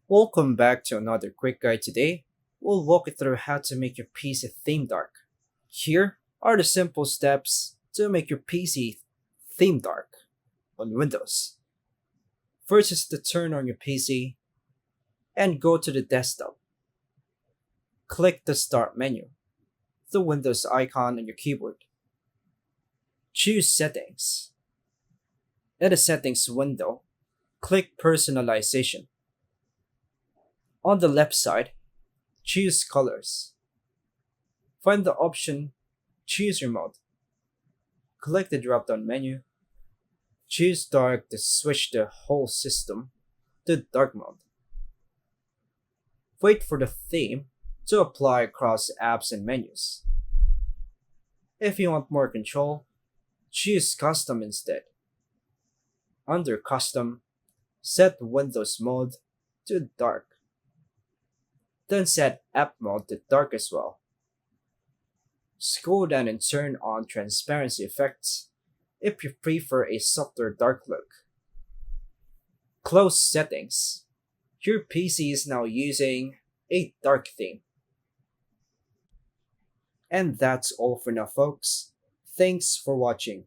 Welcome back to another quick guide today. We'll walk you through how to make your PC theme dark. Here are the simple steps to make your PC theme dark on Windows. First is to turn on your PC and go to the desktop. Click the Start menu, the Windows icon on your keyboard. Choose Settings. In the Settings window, click Personalization. On the left side, choose Colors. Find the option Choose Your Mode. Click the drop down menu. Choose Dark to switch the whole system to dark mode. Wait for the theme to apply across apps and menus. If you want more control, choose Custom instead. Under Custom, set Windows Mode to Dark. Then set App Mode to Dark as well. Scroll down and turn on transparency effects if you prefer a softer dark look. Close settings. Your PC is now using a dark theme. And that's all for now, folks. Thanks for watching.